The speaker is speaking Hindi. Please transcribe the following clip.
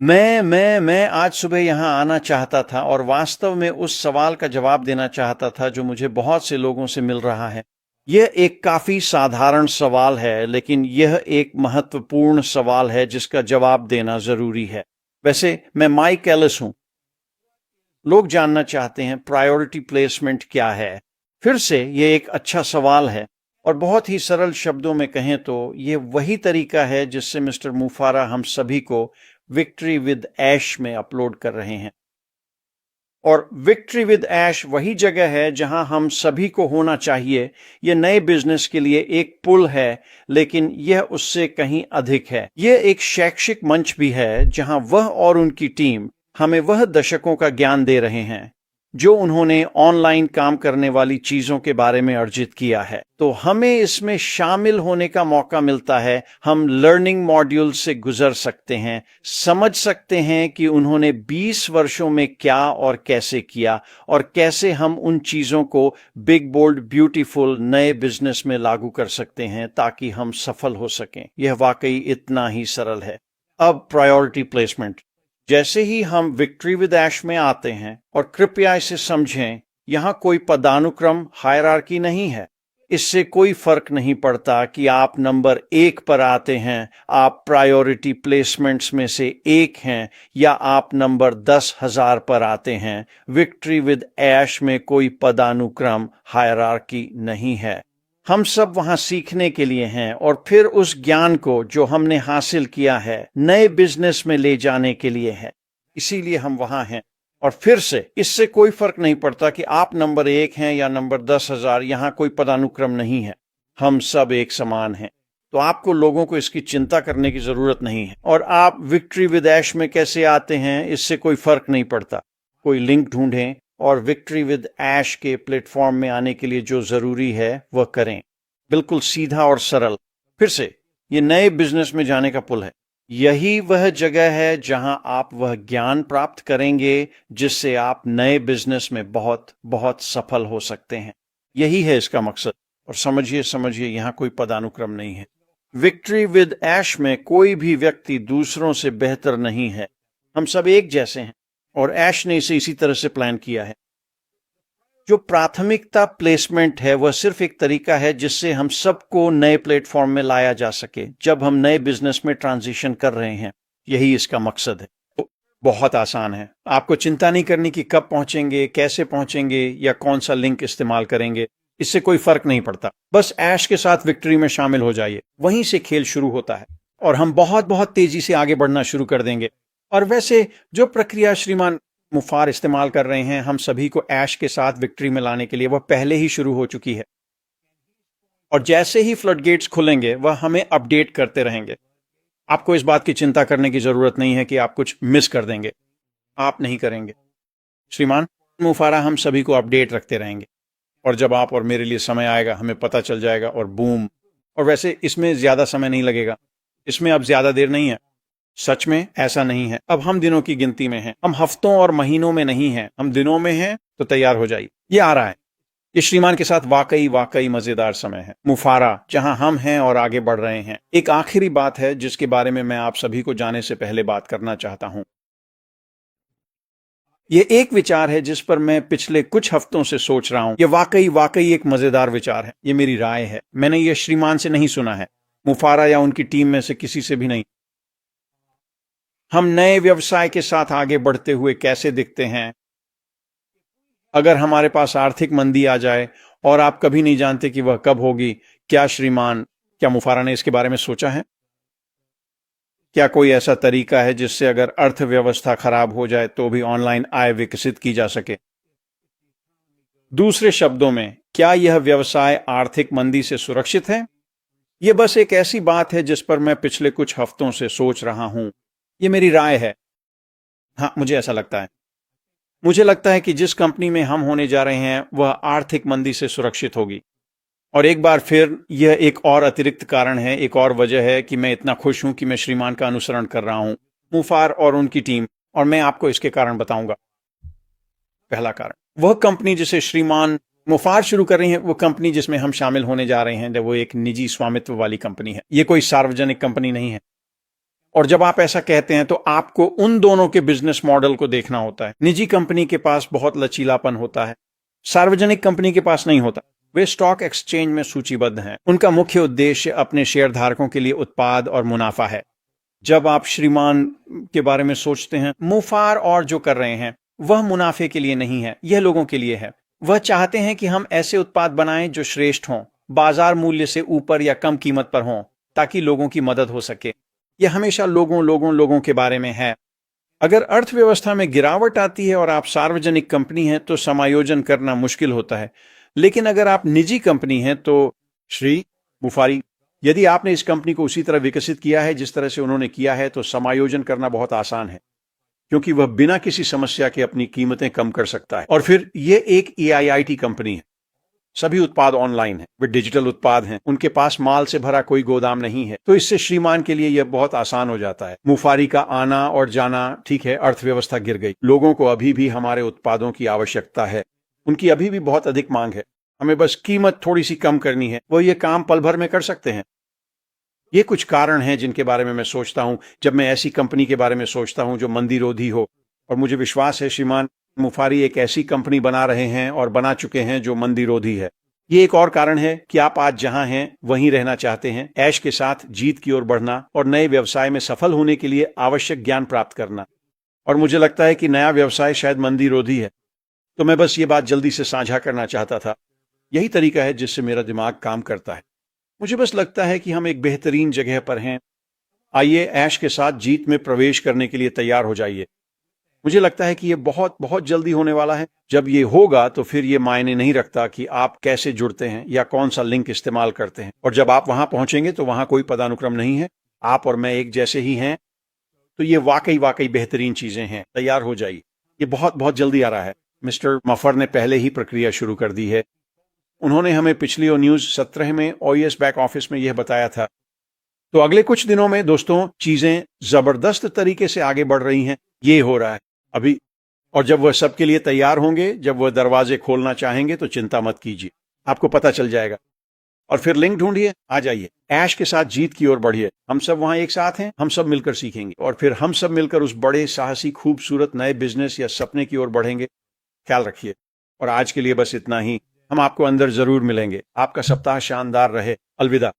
मैं आज सुबह यहाँ आना चाहता था और वास्तव में उस सवाल का जवाब देना चाहता था जो मुझे बहुत से लोगों से मिल रहा है। यह एक काफी साधारण सवाल है, लेकिन यह एक महत्वपूर्ण सवाल है जिसका जवाब देना जरूरी है। वैसे मैं माइक एलिस हूं। लोग जानना चाहते हैं प्रायोरिटी प्लेसमेंट क्या है। फिर से यह एक अच्छा सवाल है और बहुत ही सरल शब्दों में कहें तो यह वही तरीका है जिससे मिस्टर मुफारा हम सभी को विक्ट्री विद ऐश में अपलोड कर रहे हैं। और विक्ट्री विद ऐश वही जगह है जहां हम सभी को होना चाहिए। यह नए बिजनेस के लिए एक पुल है, लेकिन यह उससे कहीं अधिक है। यह एक शैक्षिक मंच भी है जहां वह और उनकी टीम हमें वह दशकों का ज्ञान दे रहे हैं जो उन्होंने ऑनलाइन काम करने वाली चीजों के बारे में अर्जित किया है। तो हमें इसमें शामिल होने का मौका मिलता है। हम लर्निंग मॉड्यूल से गुजर सकते हैं, समझ सकते हैं कि उन्होंने 20 वर्षों में क्या और कैसे किया और कैसे हम उन चीजों को बिग बोल्ड ब्यूटीफुल नए बिजनेस में लागू कर सकते हैं ताकि हम सफल हो सकें। यह वाकई इतना ही सरल है। अब प्रायोरिटी प्लेसमेंट। जैसे ही हम विक्ट्री विद ऐश में आते हैं, और कृपया इसे समझें, यहां कोई पदानुक्रम हायरार्की नहीं है। इससे कोई फर्क नहीं पड़ता कि आप नंबर 1 पर आते हैं, आप प्रायोरिटी प्लेसमेंट्स में से एक हैं, या आप नंबर 10,000 पर आते हैं। विक्ट्री विद ऐश में कोई पदानुक्रम हायरार्की नहीं है। हम सब वहां सीखने के लिए हैं और फिर उस ज्ञान को जो हमने हासिल किया है नए बिजनेस में ले जाने के लिए है। इसीलिए हम वहां हैं। और फिर से इससे कोई फर्क नहीं पड़ता कि आप नंबर 1 हैं या नंबर 10,000, यहां कोई पदानुक्रम नहीं है। हम सब एक समान हैं। तो आपको लोगों को इसकी चिंता करने की जरूरत नहीं है। और आप विक्ट्री विद ऐश में कैसे आते हैं, इससे कोई फर्क नहीं पड़ता। कोई लिंक ढूंढें और विक्ट्री विद ऐश के प्लेटफॉर्म में आने के लिए जो जरूरी है वह करें। बिल्कुल सीधा और सरल। फिर से, ये नए बिजनेस में जाने का पुल है। यही वह जगह है जहां आप वह ज्ञान प्राप्त करेंगे जिससे आप नए बिजनेस में बहुत बहुत सफल हो सकते हैं। यही है इसका मकसद। और समझिए यहां कोई पदानुक्रम नहीं है। विक्ट्री विद ऐश में कोई भी व्यक्ति दूसरों से बेहतर नहीं है। हम सब एक जैसे हैं और ऐश ने इसे इसी तरह से प्लान किया है। जो प्राथमिकता प्लेसमेंट है वह सिर्फ एक तरीका है जिससे हम सबको नए प्लेटफॉर्म में लाया जा सके जब हम नए बिजनेस में ट्रांजिशन कर रहे हैं। यही इसका मकसद है। तो बहुत आसान है। आपको चिंता नहीं करनी कि कब पहुंचेंगे, कैसे पहुंचेंगे या कौन सा लिंक इस्तेमाल करेंगे। इससे कोई फर्क नहीं पड़ता। बस ऐश के साथ विक्ट्री में शामिल हो जाइए। वहीं से खेल शुरू होता है और हम बहुत बहुत तेजी से आगे बढ़ना शुरू कर देंगे। और वैसे जो प्रक्रिया श्रीमान मुफार इस्तेमाल कर रहे हैं हम सभी को ऐश के साथ विक्ट्री में लाने के लिए, वह पहले ही शुरू हो चुकी है। और जैसे ही फ्लडगेट्स खुलेंगे वह हमें अपडेट करते रहेंगे। आपको इस बात की चिंता करने की जरूरत नहीं है कि आप कुछ मिस कर देंगे। आप नहीं करेंगे। श्रीमान मुफारा हम सभी को अपडेट रखते रहेंगे और जब आप और मेरे लिए समय आएगा हमें पता चल जाएगा और बूम। और वैसे इसमें ज्यादा समय नहीं लगेगा। इसमें अब ज्यादा देर नहीं है। सच में ऐसा नहीं है। अब हम दिनों की गिनती में हैं। हम हफ्तों और महीनों में नहीं हैं। हम दिनों में हैं। तो तैयार हो जाइए। ये आ रहा है। ये श्रीमान के साथ वाकई मजेदार समय है। मुफारा जहां हम हैं और आगे बढ़ रहे हैं। एक आखिरी बात है जिसके बारे में मैं आप सभी को जाने से पहले बात करना चाहता हूं। ये एक विचार है जिस पर मैं पिछले कुछ हफ्तों से सोच रहा हूं। ये वाकई एक मजेदार विचार है। ये मेरी राय है। मैंने ये श्रीमान से नहीं सुना है, मुफारा या उनकी टीम में से किसी से भी नहीं। हम नए व्यवसाय के साथ आगे बढ़ते हुए कैसे दिखते हैं अगर हमारे पास आर्थिक मंदी आ जाए और आप कभी नहीं जानते कि वह कब होगी। क्या मुफारा ने इसके बारे में सोचा है? क्या कोई ऐसा तरीका है जिससे अगर अर्थव्यवस्था खराब हो जाए तो भी ऑनलाइन आय विकसित की जा सके? दूसरे शब्दों में, क्या यह व्यवसाय आर्थिक मंदी से सुरक्षित है? यह बस एक ऐसी बात है जिस पर मैं पिछले कुछ हफ्तों से सोच रहा हूं। ये मेरी राय है। हाँ, मुझे ऐसा लगता है। मुझे लगता है कि जिस कंपनी में हम होने जा रहे हैं वह आर्थिक मंदी से सुरक्षित होगी। और एक बार फिर यह एक और अतिरिक्त कारण है, एक और वजह है कि मैं इतना खुश हूं कि मैं श्रीमान का अनुसरण कर रहा हूं, मुफार और उनकी टीम। और मैं आपको इसके कारण बताऊंगा। पहला कारण, वह कंपनी जिसे श्रीमान मुफार शुरू कर रही है, वो कंपनी जिसमें हम शामिल होने जा रहे हैं, वो एक निजी स्वामित्व वाली कंपनी है। ये कोई सार्वजनिक कंपनी नहीं है और जब आप ऐसा कहते हैं तो आपको उन दोनों के बिजनेस मॉडल को देखना होता है। निजी कंपनी के पास बहुत लचीलापन होता है, सार्वजनिक कंपनी के पास नहीं होता। वे स्टॉक एक्सचेंज में सूचीबद्ध हैं। उनका मुख्य उद्देश्य अपने शेयरधारकों के लिए उत्पाद और मुनाफा है। जब आप श्रीमान के बारे में सोचते हैं, मुफार और जो कर रहे हैं वह मुनाफे के लिए नहीं है, यह लोगों के लिए है। वह चाहते हैं कि हम ऐसे उत्पाद बनाएं जो श्रेष्ठ हों, बाजार मूल्य से ऊपर या कम कीमत पर हों, ताकि लोगों की मदद हो सके। यह हमेशा लोगों के बारे में है। अगर अर्थव्यवस्था में गिरावट आती है और आप सार्वजनिक कंपनी हैं तो समायोजन करना मुश्किल होता है। लेकिन अगर आप निजी कंपनी हैं तो श्री बुफारी, यदि आपने इस कंपनी को उसी तरह विकसित किया है जिस तरह से उन्होंने किया है तो समायोजन करना बहुत आसान है, क्योंकि वह बिना किसी समस्या के अपनी कीमतें कम कर सकता है। और फिर यह एक EIIT कंपनी है। सभी उत्पाद ऑनलाइन हैं, वे डिजिटल उत्पाद हैं, उनके पास माल से भरा कोई गोदाम नहीं है। तो इससे श्रीमान के लिए यह बहुत आसान हो जाता है। मुफारी का आना और जाना, ठीक है, अर्थव्यवस्था गिर गई। लोगों को अभी भी हमारे उत्पादों की आवश्यकता है, उनकी अभी भी बहुत अधिक मांग है। हमें बस कीमत थोड़ी सी कम करनी है। वो ये काम पल भर में कर सकते हैं। ये कुछ कारण हैं जिनके बारे में मैं सोचता हूं जब मैं ऐसी कंपनी के बारे में सोचता हूं जो मंदीरोधी हो। और मुझे विश्वास है श्रीमान मुफारी एक ऐसी कंपनी बना रहे हैं और बना चुके हैं जो मंदीरोधी है। ये एक और कारण है कि आप आज जहां हैं वहीं रहना चाहते हैं, ऐश के साथ जीत की ओर बढ़ना और नए व्यवसाय में सफल होने के लिए आवश्यक ज्ञान प्राप्त करना। और मुझे लगता है कि नया व्यवसाय शायद मंदीरोधी है। तो मैं बस ये बात जल्दी से साझा करना चाहता था। यही तरीका है जिससे मेरा दिमाग काम करता है। मुझे बस लगता है कि हम एक बेहतरीन जगह पर हैं। आइए ऐश के साथ जीत में प्रवेश करने के लिए तैयार हो जाइए। मुझे लगता है कि ये बहुत बहुत जल्दी होने वाला है। जब ये होगा तो फिर ये मायने नहीं रखता कि आप कैसे जुड़ते हैं या कौन सा लिंक इस्तेमाल करते हैं। और जब आप वहां पहुंचेंगे तो वहां कोई पदानुक्रम नहीं है, आप और मैं एक जैसे ही हैं। तो ये वाकई बेहतरीन चीजें हैं। तैयार हो जाइए, ये बहुत बहुत जल्दी आ रहा है। मिस्टर मफर ने पहले ही प्रक्रिया शुरू कर दी है। उन्होंने हमें पिछली न्यूज 17 में OES बैक ऑफिस में यह बताया था। तो अगले कुछ दिनों में दोस्तों चीजें जबरदस्त तरीके से आगे बढ़ रही हैं। ये हो रहा है अभी। और जब वह सबके लिए तैयार होंगे, जब वह दरवाजे खोलना चाहेंगे तो चिंता मत कीजिए, आपको पता चल जाएगा। और फिर लिंक ढूंढिए, आ जाइए, ऐश के साथ जीत की ओर बढ़िए। हम सब वहां एक साथ हैं, हम सब मिलकर सीखेंगे और फिर हम सब मिलकर उस बड़े साहसी खूबसूरत नए बिजनेस या सपने की ओर बढ़ेंगे। ख्याल रखिए। और आज के लिए बस इतना ही। हम आपको अंदर जरूर मिलेंगे। आपका सप्ताह शानदार रहे। अलविदा।